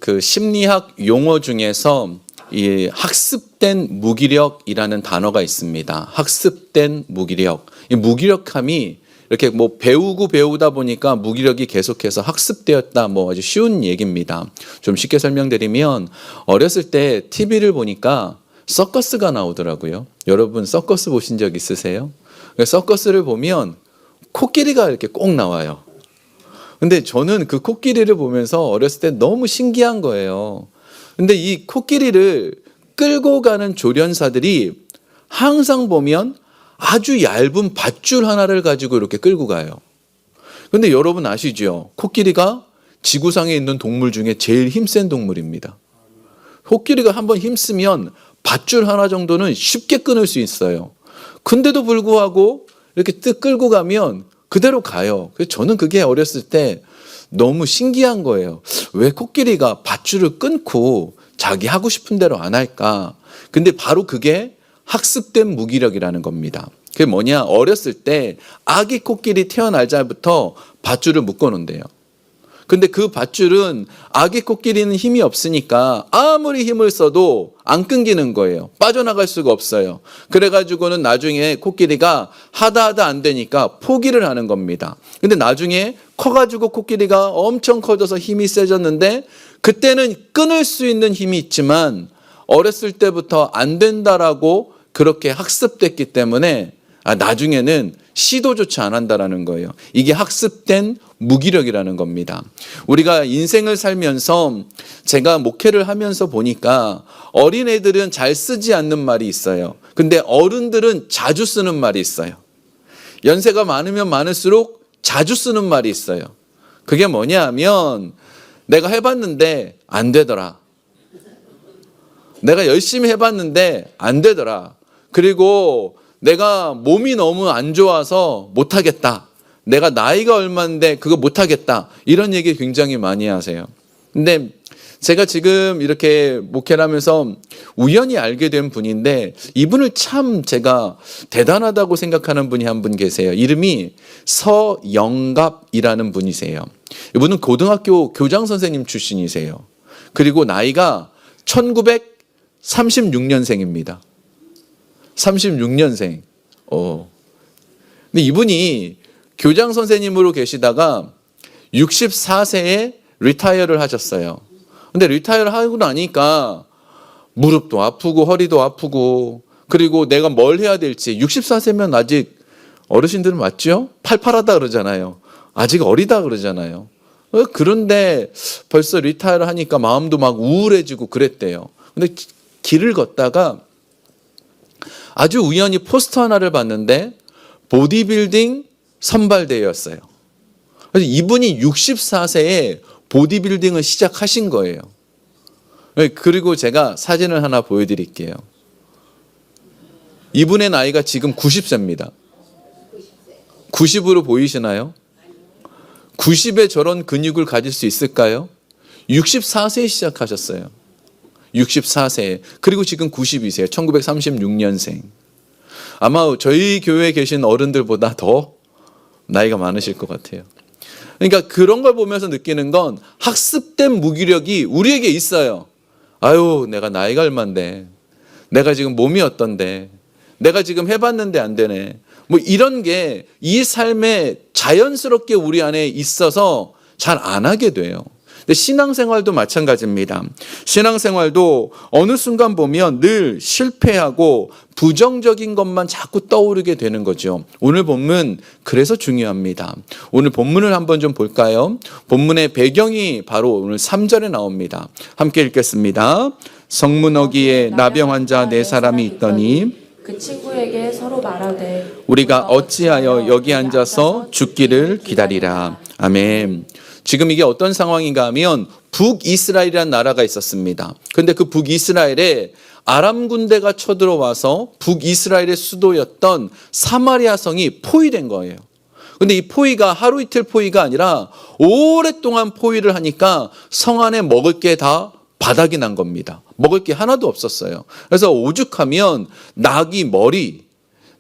그 심리학 용어 중에서 이 학습된 무기력이라는 단어가 있습니다. 학습된 무기력. 이 무기력함이 이렇게 뭐 배우다 보니까 무기력이 계속해서 학습되었다. 뭐 아주 쉬운 얘기입니다. 좀 쉽게 설명드리면 어렸을 때 TV를 보니까 서커스가 나오더라고요. 여러분 서커스 보신 적 있으세요? 서커스를 보면 코끼리가 이렇게 꼭 나와요. 근데 저는 그 코끼리를 보면서 어렸을 때 너무 신기한 거예요. 근데 이 코끼리를 끌고 가는 조련사들이 항상 보면 아주 얇은 밧줄 하나를 가지고 이렇게 끌고 가요. 근데 여러분 아시죠? 코끼리가 지구상에 있는 동물 중에 제일 힘센 동물입니다. 코끼리가 한번 힘쓰면 밧줄 하나 정도는 쉽게 끊을 수 있어요. 근데도 불구하고 이렇게 뜩 끌고 가면 그대로 가요. 그래서 저는 그게 어렸을 때 너무 신기한 거예요. 왜 코끼리가 밧줄을 끊고 자기 하고 싶은 대로 안 할까? 근데 바로 그게 학습된 무기력이라는 겁니다. 그게 뭐냐? 어렸을 때 아기 코끼리 태어날자부터 밧줄을 묶어 놓는데요. 근데 그 밧줄은 아기 코끼리는 힘이 없으니까 아무리 힘을 써도 안 끊기는 거예요. 빠져나갈 수가 없어요. 그래가지고는 나중에 코끼리가 하다 안 되니까 포기를 하는 겁니다. 근데 나중에 커가지고 코끼리가 엄청 커져서 힘이 세졌는데 그때는 끊을 수 있는 힘이 있지만 어렸을 때부터 안 된다라고 그렇게 학습됐기 때문에 나중에는 시도조차 안 한다라는 거예요. 이게 학습된 무기력이라는 겁니다. 우리가 인생을 살면서 제가 목회를 하면서 보니까 어린애들은 잘 쓰지 않는 말이 있어요. 근데 어른들은 자주 쓰는 말이 있어요. 연세가 많으면 많을수록 자주 쓰는 말이 있어요. 그게 뭐냐 하면 내가 해봤는데 안 되더라. 내가 열심히 해봤는데 안 되더라. 그리고 내가 몸이 너무 안 좋아서 못하겠다. 내가 나이가 얼마인데 그거 못하겠다. 이런 얘기 굉장히 많이 하세요. 근데 제가 지금 이렇게 목회를 하면서 우연히 알게 된 분인데 이분을 참 제가 대단하다고 생각하는 분이 한 분 계세요. 이름이 서영갑이라는 분이세요. 이분은 고등학교 교장 선생님 출신이세요. 그리고 나이가 1936년생입니다. 36년생. 근데 이분이 교장 선생님으로 계시다가 64세에 리타이어를 하셨어요. 근데 리타이어를 하고 나니까 무릎도 아프고 허리도 아프고 그리고 내가 뭘 해야 될지 64세면 아직 어르신들은 맞죠? 팔팔하다 그러잖아요. 아직 어리다 그러잖아요. 그런데 벌써 리타이어를 하니까 마음도 막 우울해지고 그랬대요. 근데 길을 걷다가 아주 우연히 포스터 하나를 봤는데 보디빌딩 선발대회였어요. 그래서 이분이 64세에 보디빌딩을 시작하신 거예요. 그리고 제가 사진을 하나 보여드릴게요. 이분의 나이가 지금 90세입니다. 90으로 보이시나요? 90에 저런 근육을 가질 수 있을까요? 64세에 시작하셨어요. 64세. 그리고 지금 92세예요. 1936년생. 아마 저희 교회에 계신 어른들보다 더 나이가 많으실 것 같아요. 그러니까 그런 걸 보면서 느끼는 건 학습된 무기력이 우리에게 있어요. 아유, 내가 나이가 얼만데. 내가 지금 몸이 어떤데. 내가 지금 해봤는데 안 되네. 뭐 이런 게 이 삶에 자연스럽게 우리 안에 있어서 잘 안 하게 돼요. 근데 신앙생활도 마찬가지입니다. 신앙생활도 어느 순간 보면 늘 실패하고 부정적인 것만 자꾸 떠오르게 되는 거죠. 오늘 본문 그래서 중요합니다. 오늘 본문을 한번 좀 볼까요? 본문의 배경이 바로 오늘 3절에 나옵니다. 함께 읽겠습니다. 성문어기에 나병 환자 4사람이 있더니 그 친구에게 서로 말하되 우리가 어찌하여 여기 앉아서 죽기를 기다리라. 아멘. 지금 이게 어떤 상황인가 하면 북이스라엘이라는 나라가 있었습니다. 그런데 그 북이스라엘에 아람 군대가 쳐들어와서 북이스라엘의 수도였던 사마리아 성이 포위된 거예요. 그런데 이 포위가 하루 이틀 포위가 아니라 오랫동안 포위를 하니까 성 안에 먹을 게 다 바닥이 난 겁니다. 먹을 게 하나도 없었어요. 그래서 오죽하면 나귀 머리,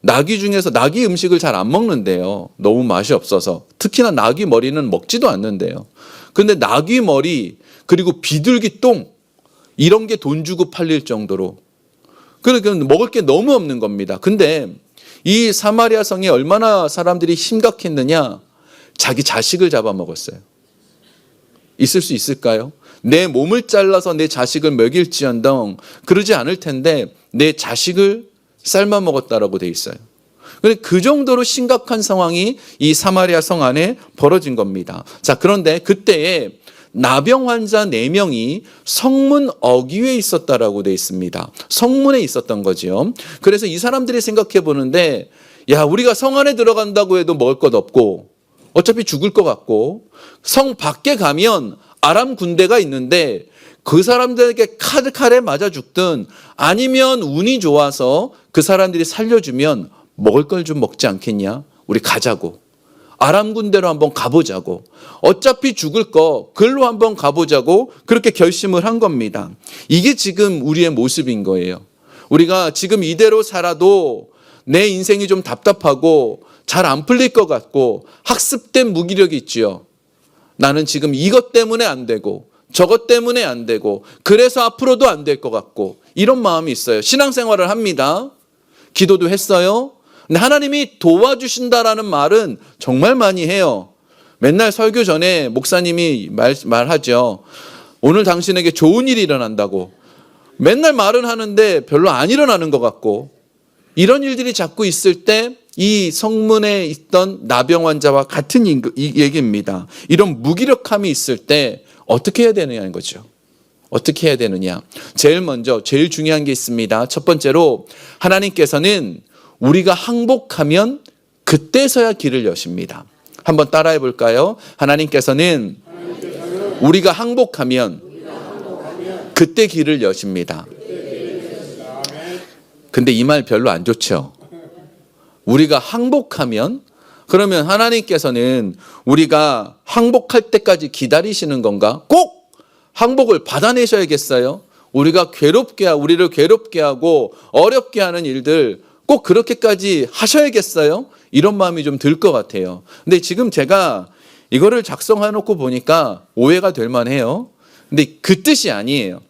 나귀 중에서 나귀 음식을 잘 안 먹는데요. 너무 맛이 없어서. 특히나 나귀 머리는 먹지도 않는데요. 그런데 나귀 머리, 그리고 비둘기 똥 이런 게 돈 주고 팔릴 정도로 그러니까 먹을 게 너무 없는 겁니다. 근데 이 사마리아 성에 얼마나 사람들이 심각했느냐? 자기 자식을 잡아먹었어요. 있을 수 있을까요? 내 몸을 잘라서 내 자식을 먹일지언정 그러지 않을 텐데 내 자식을 삶아 먹었다라고 돼 있어요. 그 정도로 심각한 상황이 이 사마리아 성 안에 벌어진 겁니다. 자, 그런데 그때에 나병 환자 4명이 성문 어귀에 있었다라고 돼 있습니다. 성문에 있었던 거죠. 그래서 이 사람들이 생각해 보는데 야, 우리가 성 안에 들어간다고 해도 먹을 것 없고 어차피 죽을 것 같고 성 밖에 가면 아람 군대가 있는데 그 사람들에게 칼에 맞아 죽든 아니면 운이 좋아서 그 사람들이 살려주면 먹을 걸 좀 먹지 않겠냐? 우리 가자고. 아람 군대로 한번 가보자고. 어차피 죽을 거 글로 한번 가보자고 그렇게 결심을 한 겁니다. 이게 지금 우리의 모습인 거예요. 우리가 지금 이대로 살아도 내 인생이 좀 답답하고 잘 안 풀릴 것 같고 학습된 무기력이 있지요. 나는 지금 이것 때문에 안 되고 저것 때문에 안 되고 그래서 앞으로도 안 될 것 같고 이런 마음이 있어요. 신앙생활을 합니다. 기도도 했어요. 근데 하나님이 도와주신다라는 말은 정말 많이 해요. 맨날 설교 전에 목사님이 말하죠. 오늘 당신에게 좋은 일이 일어난다고. 맨날 말은 하는데 별로 안 일어나는 것 같고 이런 일들이 자꾸 있을 때 이 성문에 있던 나병 환자와 같은 얘기입니다. 이런 무기력함이 있을 때 어떻게 해야 되느냐는 거죠. 어떻게 해야 되느냐. 제일 중요한 게 있습니다. 첫 번째로 하나님께서는 우리가 항복하면 그때서야 길을 여십니다. 한번 따라해 볼까요? 하나님께서는 우리가 항복하면 그때 길을 여십니다. 근데 이 말 별로 안 좋죠. 우리가 항복하면 그러면 하나님께서는 우리가 항복할 때까지 기다리시는 건가? 꼭 항복을 받아내셔야겠어요? 우리를 괴롭게 하고 어렵게 하는 일들 꼭 그렇게까지 하셔야겠어요? 이런 마음이 좀 들 것 같아요. 근데 지금 제가 이거를 작성해 놓고 보니까 오해가 될 만해요. 근데 그 뜻이 아니에요.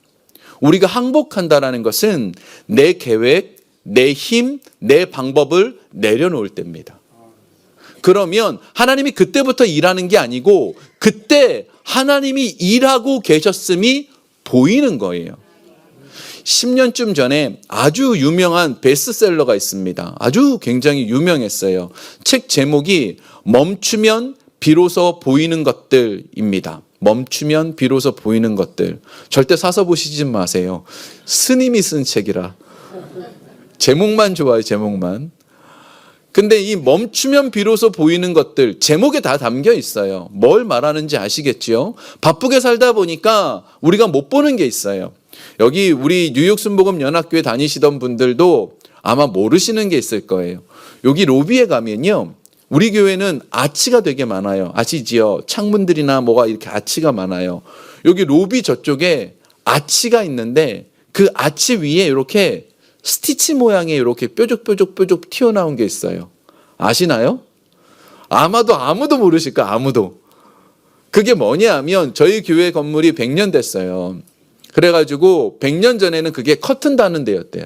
우리가 항복한다라는 것은 내 계획, 내 힘, 내 방법을 내려놓을 때입니다. 그러면 하나님이 그때부터 일하는 게 아니고 그때 하나님이 일하고 계셨음이 보이는 거예요. 10년쯤 전에 아주 유명한 베스트셀러가 있습니다. 아주 굉장히 유명했어요. 책 제목이 멈추면 비로소 보이는 것들입니다. 멈추면 비로소 보이는 것들. 절대 사서 보시지 마세요. 스님이 쓴 책이라. 제목만 좋아요, 제목만. 근데 이 멈추면 비로소 보이는 것들 제목에 다 담겨 있어요. 뭘 말하는지 아시겠지요? 바쁘게 살다 보니까 우리가 못 보는 게 있어요. 여기 우리 뉴욕 순복음 연합교회 다니시던 분들도 아마 모르시는 게 있을 거예요. 여기 로비에 가면요. 우리 교회는 아치가 되게 많아요. 아시지요? 창문들이나 뭐가 이렇게 아치가 많아요. 여기 로비 저쪽에 아치가 있는데 그 아치 위에 이렇게 스티치 모양의 이렇게 뾰족뾰족 튀어나온 게 있어요. 아시나요? 아마도 아무도 모르실 거야, 아무도. 그게 뭐냐 하면 저희 교회 건물이 100년 됐어요. 그래가지고 100년 전에는 그게 커튼 다는 데였대요.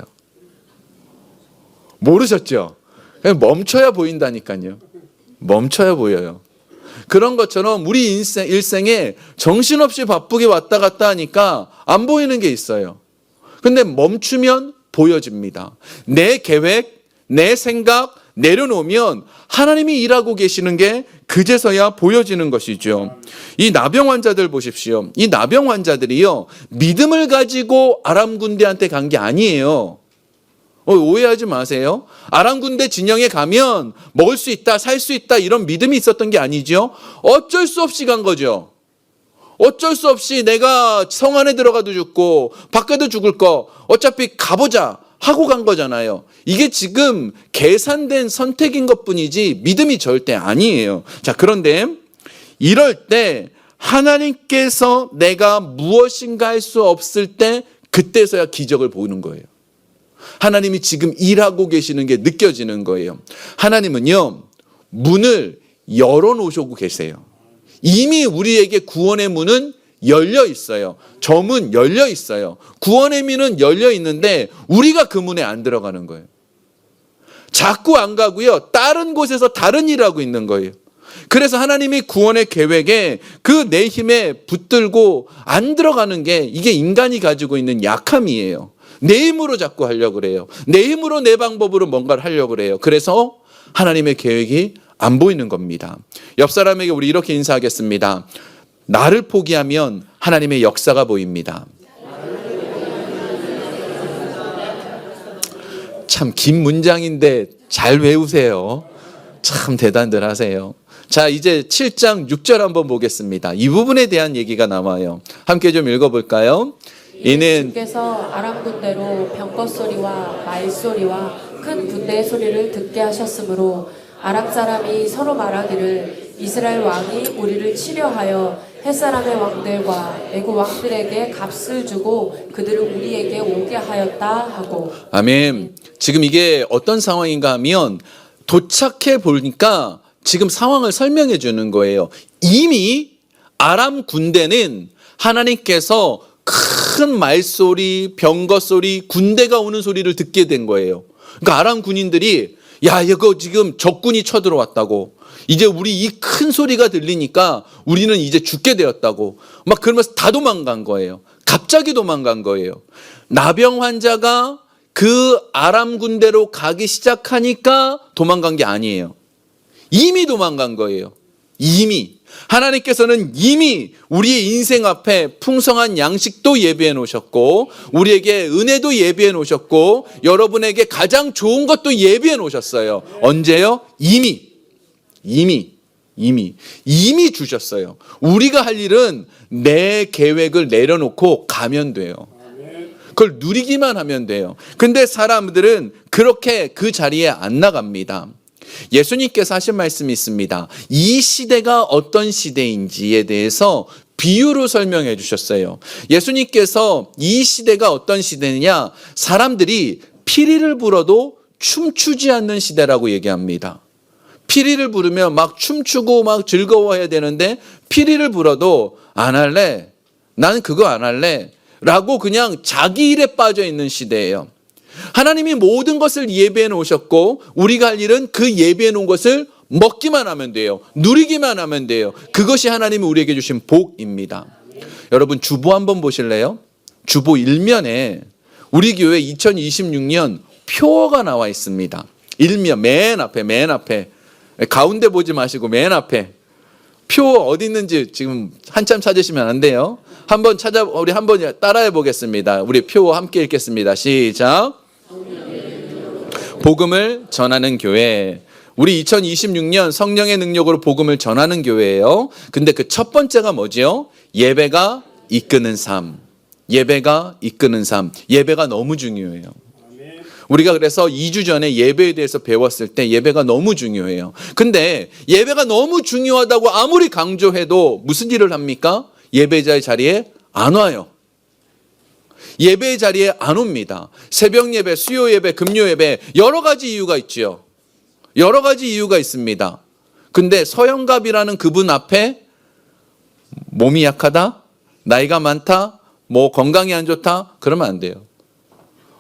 모르셨죠? 그냥 멈춰야 보인다니까요. 멈춰야 보여요. 그런 것처럼 우리 일생에 정신없이 바쁘게 왔다 갔다 하니까 안 보이는 게 있어요. 근데 멈추면 보여집니다. 내 계획, 내 생각 내려놓으면 하나님이 일하고 계시는 게 그제서야 보여지는 것이죠. 이 나병 환자들 보십시오. 이 나병 환자들이요. 믿음을 가지고 아람 군대한테 간 게 아니에요. 오해하지 마세요. 아람 군대 진영에 가면 먹을 수 있다, 살 수 있다 이런 믿음이 있었던 게 아니죠. 어쩔 수 없이 간 거죠. 어쩔 수 없이 내가 성 안에 들어가도 죽고 밖에도 죽을 거 어차피 가보자 하고 간 거잖아요. 이게 지금 계산된 선택인 것뿐이지 믿음이 절대 아니에요. 자, 그런데 이럴 때 하나님께서 내가 무엇인가 할 수 없을 때 그때서야 기적을 보는 거예요. 하나님이 지금 일하고 계시는 게 느껴지는 거예요. 하나님은요, 문을 열어놓으시고 계세요. 이미 우리에게 구원의 문은 열려 있어요. 저 문 열려 있어요. 구원의 문은 열려 있는데 우리가 그 문에 안 들어가는 거예요. 자꾸 안 가고요. 다른 곳에서 다른 일을 하고 있는 거예요. 그래서 하나님이 구원의 계획에 그 내 힘에 붙들고 안 들어가는 게 이게 인간이 가지고 있는 약함이에요. 내 힘으로 자꾸 하려고 그래요. 내 힘으로 내 방법으로 뭔가를 하려고 그래요. 그래서 하나님의 계획이 안 보이는 겁니다. 옆 사람에게 우리 이렇게 인사하겠습니다. 나를 포기하면 하나님의 역사가 보입니다. 참 긴 문장인데 잘 외우세요. 참 대단들 하세요. 자, 이제 7장 6절 한번 보겠습니다. 이 부분에 대한 얘기가 나와요. 함께 좀 읽어볼까요? 이는 주께서 아람 군대로 병거 소리와 말 소리와 큰 군대의 소리를 듣게 하셨으므로 아람 사람이 서로 말하기를 이스라엘 왕이 우리를 치려하여 햇사람의 왕들과 애국 왕들에게 값을 주고 그들을 우리에게 오게 하였다 하고. 아멘. 지금 이게 어떤 상황인가 하면 도착해 보니까 지금 상황을 설명해 주는 거예요. 이미 아람 군대는 하나님께서 큰 말소리, 병거 소리, 군대가 오는 소리를 듣게 된 거예요. 그러니까 아람 군인들이 야, 이거 지금 적군이 쳐들어왔다고. 이제 우리 이 큰 소리가 들리니까 우리는 이제 죽게 되었다고. 막 그러면서 다 도망간 거예요. 갑자기 도망간 거예요. 나병 환자가 그 아람 군대로 가기 시작하니까 도망간 게 아니에요. 이미 도망간 거예요. 이미. 하나님께서는 이미 우리의 인생 앞에 풍성한 양식도 예비해 놓으셨고 우리에게 은혜도 예비해 놓으셨고 여러분에게 가장 좋은 것도 예비해 놓으셨어요. 언제요? 이미 주셨어요. 우리가 할 일은 내 계획을 내려놓고 가면 돼요. 그걸 누리기만 하면 돼요. 근데 사람들은 그렇게 그 자리에 안 나갑니다. 예수님께서 하신 말씀이 있습니다. 이 시대가 어떤 시대인지에 대해서 비유로 설명해 주셨어요. 예수님께서 이 시대가 어떤 시대냐, 사람들이 피리를 불어도 춤추지 않는 시대라고 얘기합니다. 피리를 부르면 막 춤추고 막 즐거워해야 되는데 피리를 불어도 안 할래, 나는 그거 안 할래 라고 그냥 자기 일에 빠져 있는 시대예요. 하나님이 모든 것을 예배해 놓으셨고 우리가 할 일은 그 예배해 놓은 것을 먹기만 하면 돼요. 누리기만 하면 돼요. 그것이 하나님이 우리에게 주신 복입니다. 여러분 주보 한번 보실래요? 주보 1면에 우리 교회 2026년 표어가 나와 있습니다. 1면 맨 앞에 가운데 보지 마시고 맨 앞에 표 어디 있는지 지금 한참 찾으시면 안 돼요. 우리 한번 따라해 보겠습니다. 우리 표 함께 읽겠습니다. 시작. 복음을 전하는 교회. 우리 2026년 성령의 능력으로 복음을 전하는 교회예요. 근데 그 첫 번째가 뭐죠? 예배가 이끄는 삶. 예배가 이끄는 삶. 예배가 너무 중요해요. 우리가 그래서 2주 전에 예배에 대해서 배웠을 때 예배가 너무 중요해요. 근데 예배가 너무 중요하다고 아무리 강조해도 무슨 일을 합니까? 예배자의 자리에 안 와요. 예배의 자리에 안 옵니다. 새벽 예배, 수요 예배, 금요 예배 여러 가지 이유가 있죠. 여러 가지 이유가 있습니다. 근데 서영갑이라는 그분 앞에 몸이 약하다, 나이가 많다, 뭐 건강이 안 좋다 그러면 안 돼요.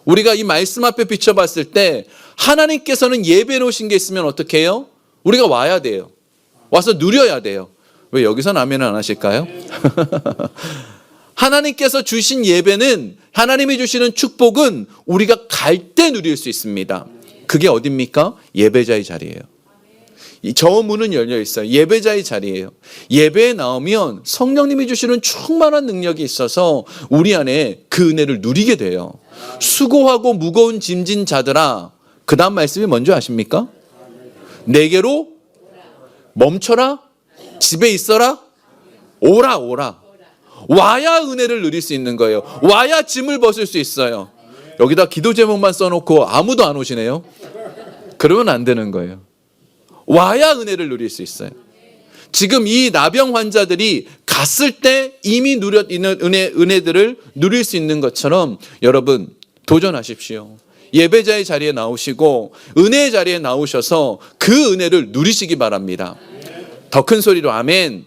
우리가 이 말씀 앞에 비춰봤을 때 하나님께서는 예배 놓으신 게 있으면 어떻게 해요? 우리가 와야 돼요. 와서 누려야 돼요. 왜 여기서는 아멘 안 하실까요? 하나님께서 주신 예배는, 하나님이 주시는 축복은 우리가 갈 때 누릴 수 있습니다. 그게 어딥니까? 예배자의 자리예요. 저 문은 열려 있어요. 예배자의 자리예요. 예배에 나오면 성령님이 주시는 충만한 능력이 있어서 우리 안에 그 은혜를 누리게 돼요. 수고하고 무거운 짐진 자들아, 그 다음 말씀이 뭔지 아십니까? 내게로 멈춰라, 집에 있어라, 오라. 와야 은혜를 누릴 수 있는 거예요. 와야 짐을 벗을 수 있어요. 여기다 기도 제목만 써놓고 아무도 안 오시네요. 그러면 안 되는 거예요. 와야 은혜를 누릴 수 있어요. 지금 이 나병 환자들이 갔을 때 이미 누렸 있는 은혜들을 누릴 수 있는 것처럼 여러분 도전하십시오. 예배자의 자리에 나오시고 은혜의 자리에 나오셔서 그 은혜를 누리시기 바랍니다. 더 큰 소리로 아멘.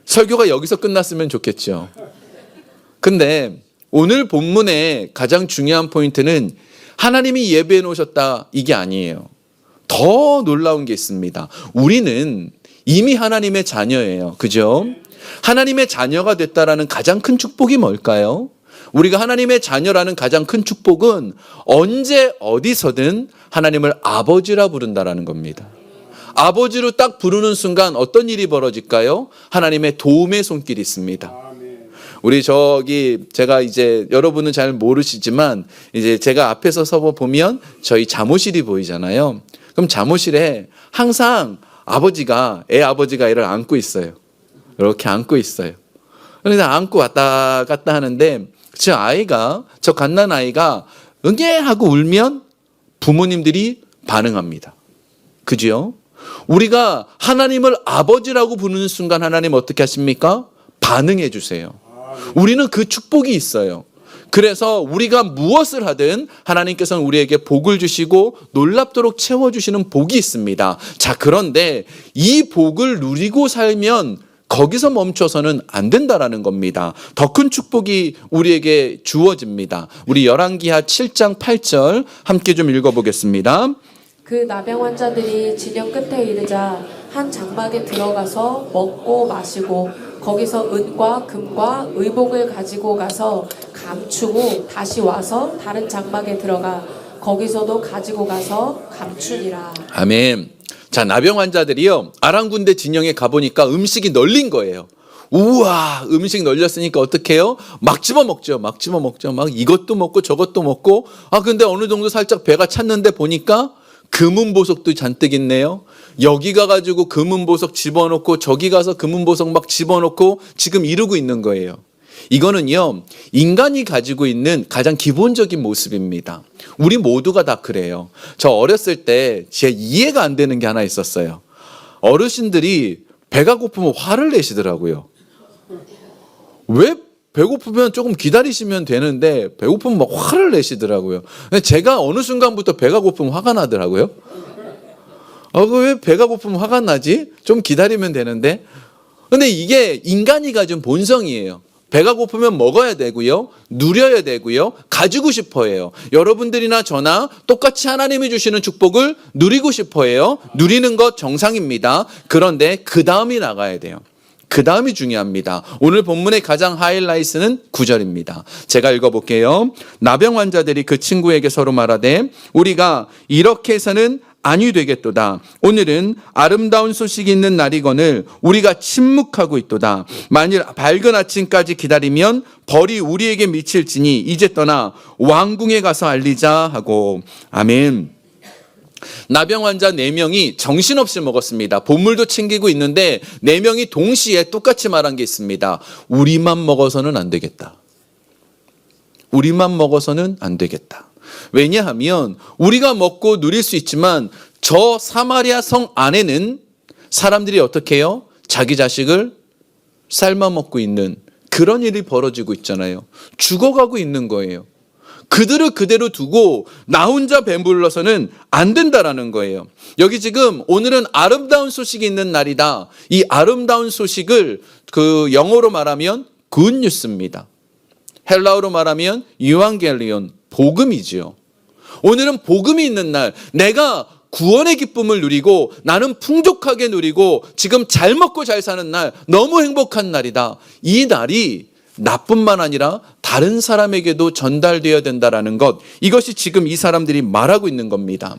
설교가 여기서 끝났으면 좋겠죠. 근데 오늘 본문의 가장 중요한 포인트는 하나님이 예배해 놓으셨다 이게 아니에요. 더 놀라운 게 있습니다. 우리는 이미 하나님의 자녀예요. 그죠? 하나님의 자녀가 됐다라는 가장 큰 축복이 뭘까요? 우리가 하나님의 자녀라는 가장 큰 축복은 언제 어디서든 하나님을 아버지라 부른다라는 겁니다. 아버지로 딱 부르는 순간 어떤 일이 벌어질까요? 하나님의 도움의 손길이 있습니다. 우리 제가 이제 여러분은 잘 모르시지만 이제 제가 앞에서 서서 보면 저희 잠옷실이 보이잖아요. 그럼 잠옷실에 항상 애 아버지가 애를 안고 있어요. 이렇게 안고 있어요. 그래서 안고 왔다 갔다 하는데 저 갓난 아이가 응애 하고 울면 부모님들이 반응합니다. 그죠? 우리가 하나님을 아버지라고 부르는 순간 하나님 어떻게 하십니까? 반응해 주세요. 우리는 그 축복이 있어요. 그래서 우리가 무엇을 하든 하나님께서는 우리에게 복을 주시고 놀랍도록 채워주시는 복이 있습니다. 자, 그런데 이 복을 누리고 살면 거기서 멈춰서는 안 된다라는 겁니다. 더 큰 축복이 우리에게 주어집니다. 우리 열왕기하 7장 8절 함께 좀 읽어보겠습니다. 그 나병 환자들이 진영 끝에 이르자 한 장막에 들어가서 먹고 마시고 거기서 은과 금과 의복을 가지고 가서 감추고 다시 와서 다른 장막에 들어가 거기서도 가지고 가서 감추니라. 아멘. 자, 나병 환자들이요, 아람 군대 진영에 가보니까 음식이 널린 거예요. 우와, 음식 널렸으니까 어떻게 해요? 막 집어먹죠. 막 이것도 먹고 저것도 먹고. 근데 어느 정도 살짝 배가 찼는데 보니까 금은보석도 잔뜩 있네요. 여기 가가지고 금은보석 집어넣고 저기 가서 금은보석 막 집어넣고 지금 이러고 있는 거예요. 이거는요, 인간이 가지고 있는 가장 기본적인 모습입니다. 우리 모두가 다 그래요. 저 어렸을 때 제 이해가 안 되는 게 하나 있었어요. 어르신들이 배가 고프면 화를 내시더라고요. 왜 배고프면 조금 기다리시면 되는데 배고프면 막 화를 내시더라고요. 제가 어느 순간부터 배가 고프면 화가 나더라고요. 왜 배가 고프면 화가 나지? 좀 기다리면 되는데. 근데 이게 인간이 가진 본성이에요. 배가 고프면 먹어야 되고요. 누려야 되고요. 가지고 싶어 해요. 여러분들이나 저나 똑같이 하나님이 주시는 축복을 누리고 싶어 해요. 누리는 것 정상입니다. 그런데 그 다음이 나가야 돼요. 그 다음이 중요합니다. 오늘 본문의 가장 하이라이트는 9절입니다. 제가 읽어볼게요. 나병 환자들이 그 친구에게 서로 말하되 우리가 이렇게 해서는 아니 되겠도다. 오늘은 아름다운 소식이 있는 날이거늘 우리가 침묵하고 있도다. 만일 밝은 아침까지 기다리면 벌이 우리에게 미칠지니 이제 떠나 왕궁에 가서 알리자 하고. 아멘. 나병 환자 4명이 정신없이 먹었습니다. 보물도 챙기고 있는데 4명이 동시에 똑같이 말한 게 있습니다. 우리만 먹어서는 안 되겠다. 우리만 먹어서는 안 되겠다. 왜냐하면 우리가 먹고 누릴 수 있지만 저 사마리아 성 안에는 사람들이 어떻게 해요? 자기 자식을 삶아 먹고 있는 그런 일이 벌어지고 있잖아요. 죽어가고 있는 거예요. 그들을 그대로 두고 나 혼자 배불러서는 안 된다라는 거예요. 여기 지금 오늘은 아름다운 소식이 있는 날이다. 이 아름다운 소식을 그 영어로 말하면 굿뉴스입니다. 헬라어로 말하면 유앙겔리온, 복음이지요. 오늘은 복음이 있는 날, 내가 구원의 기쁨을 누리고 나는 풍족하게 누리고 지금 잘 먹고 잘 사는 날, 너무 행복한 날이다. 이 날이 나뿐만 아니라 다른 사람에게도 전달되어야 된다는 것, 이것이 지금 이 사람들이 말하고 있는 겁니다.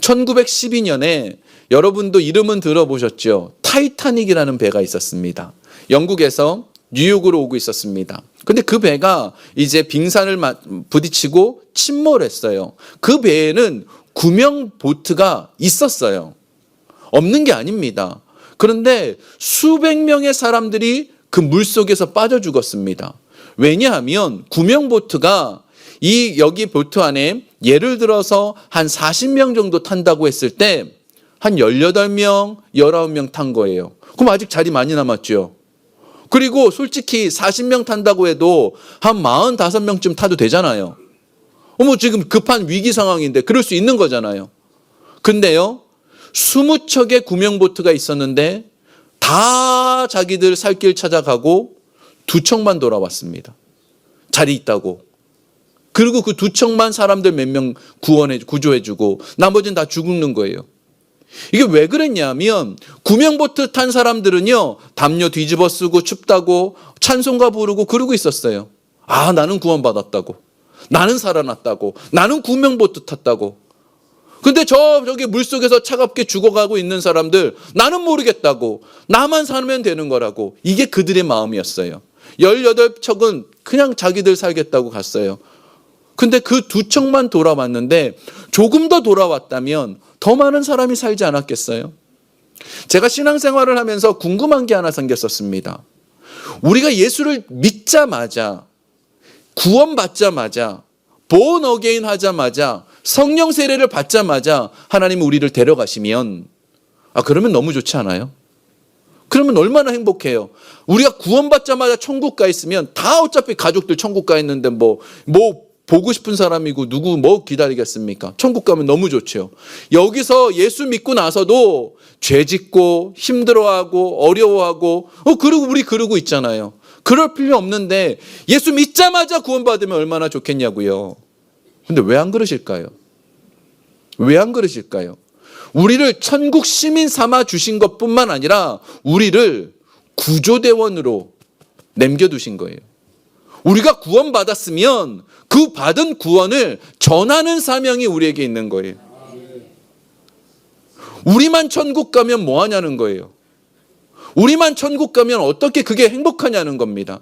1912년에 여러분도 이름은 들어보셨죠? 타이타닉이라는 배가 있었습니다. 영국에서 뉴욕으로 오고 있었습니다. 근데 그 배가 이제 빙산을 부딪히고 침몰했어요. 그 배에는 구명 보트가 있었어요. 없는 게 아닙니다. 그런데 수백 명의 사람들이 그 물속에서 빠져 죽었습니다. 왜냐하면 구명 보트가 여기 보트 안에 예를 들어서 한 40명 정도 탄다고 했을 때 한 18명, 19명 탄 거예요. 그럼 아직 자리 많이 남았죠. 그리고 솔직히 40명 탄다고 해도 한 45명쯤 타도 되잖아요. 지금 급한 위기 상황인데 그럴 수 있는 거잖아요. 근데요, 20척의 구명보트가 있었는데 다 자기들 살 길 찾아가고 두 척만 돌아왔습니다. 자리 있다고. 그리고 그 두 척만 사람들 몇 명 구조해주고 나머지는 다 죽는 거예요. 이게 왜 그랬냐면 구명보트 탄 사람들은요, 담요 뒤집어 쓰고 춥다고 찬송가 부르고 그러고 있었어요. 아, 나는 구원받았다고. 나는 살아났다고. 나는 구명보트 탔다고. 근데 저기 물속에서 차갑게 죽어가고 있는 사람들, 나는 모르겠다고. 나만 살면 되는 거라고. 이게 그들의 마음이었어요. 18척은 그냥 자기들 살겠다고 갔어요. 근데 그 두 척만 돌아왔는데 조금 더 돌아왔다면 더 많은 사람이 살지 않았겠어요? 제가 신앙생활을 하면서 궁금한 게 하나 생겼었습니다. 우리가 예수를 믿자마자, 구원받자마자, born again 하자마자, 성령 세례를 받자마자 하나님은 우리를 데려가시면, 그러면 너무 좋지 않아요? 그러면 얼마나 행복해요. 우리가 구원받자마자 천국 가 있으면 다 어차피 가족들 천국 가 있는데 뭐 보고 싶은 사람이고 누구 뭐 기다리겠습니까? 천국 가면 너무 좋죠. 여기서 예수 믿고 나서도 죄 짓고 힘들어하고 어려워하고 그러고 우리 그러고 있잖아요. 그럴 필요 없는데 예수 믿자마자 구원받으면 얼마나 좋겠냐고요. 근데 왜 안 그러실까요? 왜 안 그러실까요? 우리를 천국 시민 삼아 주신 것뿐만 아니라 우리를 구조대원으로 남겨두신 거예요. 우리가 구원받았으면 그 받은 구원을 전하는 사명이 우리에게 있는 거예요. 우리만 천국 가면 뭐 하냐는 거예요. 우리만 천국 가면 어떻게 그게 행복하냐는 겁니다.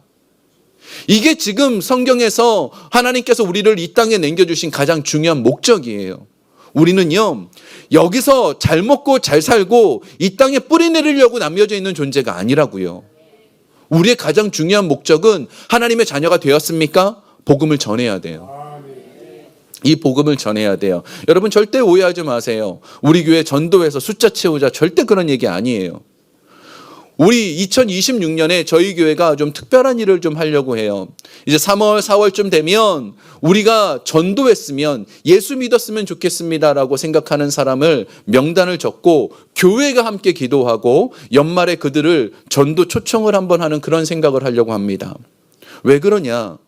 이게 지금 성경에서 하나님께서 우리를 이 땅에 남겨주신 가장 중요한 목적이에요. 우리는요, 여기서 잘 먹고 잘 살고 이 땅에 뿌리 내리려고 남겨져 있는 존재가 아니라고요. 우리의 가장 중요한 목적은 하나님의 자녀가 되었습니까? 복음을 전해야 돼요. 이 복음을 전해야 돼요. 여러분 절대 오해하지 마세요. 우리 교회 전도해서 숫자 채우자, 절대 그런 얘기 아니에요. 우리 2026년에 저희 교회가 좀 특별한 일을 좀 하려고 해요. 이제 3월, 4월쯤 되면 우리가 전도했으면 예수 믿었으면 좋겠습니다라고 생각하는 사람을 명단을 적고 교회가 함께 기도하고 연말에 그들을 전도 초청을 한번 하는 그런 생각을 하려고 합니다. 왜 그러냐?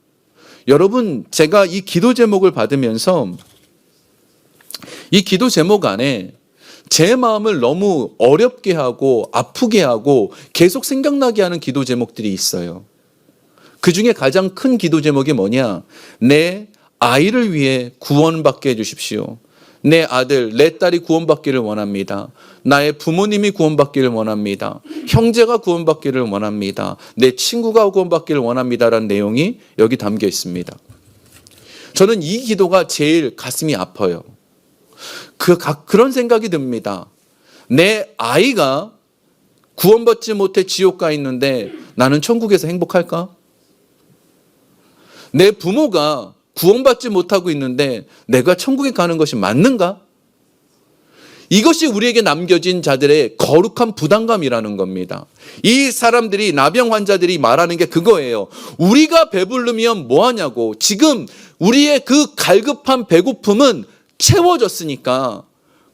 여러분, 제가 이 기도 제목을 받으면서 이 기도 제목 안에 제 마음을 너무 어렵게 하고 아프게 하고 계속 생각나게 하는 기도 제목들이 있어요. 그 중에 가장 큰 기도 제목이 뭐냐? 내 아이를 위해 구원받게 해주십시오. 내 아들, 내 딸이 구원받기를 원합니다. 나의 부모님이 구원받기를 원합니다. 형제가 구원받기를 원합니다. 내 친구가 구원받기를 원합니다라는 내용이 여기 담겨 있습니다. 저는 이 기도가 제일 가슴이 아파요. 그런 생각이 듭니다. 내 아이가 구원받지 못해 지옥 가 있는데 나는 천국에서 행복할까? 내 부모가 구원받지 못하고 있는데 내가 천국에 가는 것이 맞는가? 이것이 우리에게 남겨진 자들의 거룩한 부담감이라는 겁니다. 이 사람들이, 나병 환자들이 말하는 게 그거예요. 우리가 배부르면 뭐하냐고. 지금 우리의 그 갈급한 배고픔은 채워졌으니까,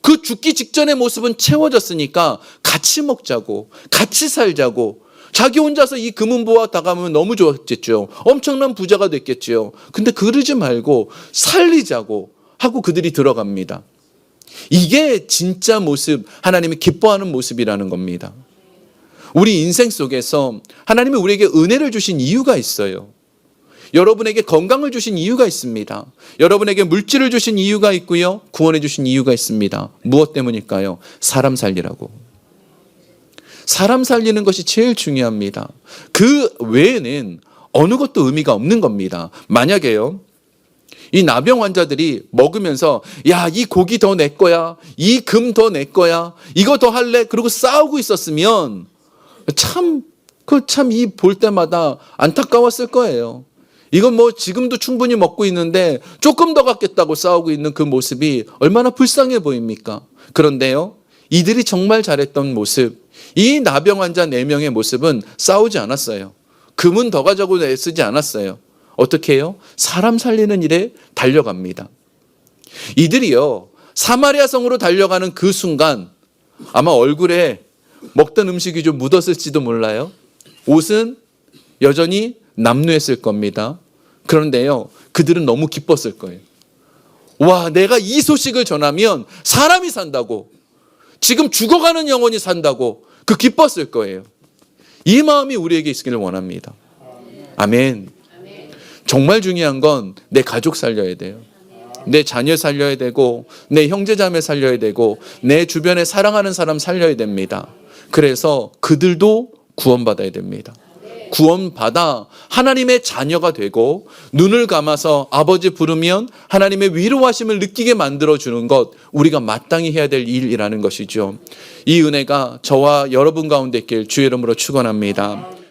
그 죽기 직전의 모습은 채워졌으니까 같이 먹자고, 같이 살자고. 자기 혼자서 이 금은보화 다 가면 너무 좋았겠죠. 엄청난 부자가 됐겠죠. 근데 그러지 말고 살리자고 하고 그들이 들어갑니다. 이게 진짜 모습, 하나님이 기뻐하는 모습이라는 겁니다. 우리 인생 속에서 하나님이 우리에게 은혜를 주신 이유가 있어요. 여러분에게 건강을 주신 이유가 있습니다. 여러분에게 물질을 주신 이유가 있고요. 구원해 주신 이유가 있습니다. 무엇 때문일까요? 사람 살리라고. 사람 살리는 것이 제일 중요합니다. 그 외에는 어느 것도 의미가 없는 겁니다. 만약에요, 이 나병 환자들이 먹으면서 야, 이 고기 더 내 거야, 이 금 더 내 거야, 이거 더 할래, 그리고 싸우고 있었으면 참 이 볼 때마다 안타까웠을 거예요. 이건 뭐 지금도 충분히 먹고 있는데 조금 더 갖겠다고 싸우고 있는 그 모습이 얼마나 불쌍해 보입니까? 그런데요, 이들이 정말 잘했던 모습, 이 나병 환자 4명의 모습은 싸우지 않았어요. 금은 더 가자고 애쓰지 않았어요. 어떻게 해요? 사람 살리는 일에 달려갑니다. 이들이요, 사마리아 성으로 달려가는 그 순간 아마 얼굴에 먹던 음식이 좀 묻었을지도 몰라요. 옷은 여전히 남루했을 겁니다. 그런데요, 그들은 너무 기뻤을 거예요. 와, 내가 이 소식을 전하면 사람이 산다고, 지금 죽어가는 영혼이 산다고 그 기뻤을 거예요. 이 마음이 우리에게 있기를 원합니다. 아멘. 정말 중요한 건 내 가족 살려야 돼요. 내 자녀 살려야 되고, 내 형제자매 살려야 되고, 내 주변에 사랑하는 사람 살려야 됩니다. 그래서 그들도 구원받아야 됩니다. 구원받아 하나님의 자녀가 되고, 눈을 감아서 아버지 부르면 하나님의 위로하심을 느끼게 만들어주는 것, 우리가 마땅히 해야 될 일이라는 것이죠. 이 은혜가 저와 여러분 가운데 있길 주의 이름으로 축원합니다.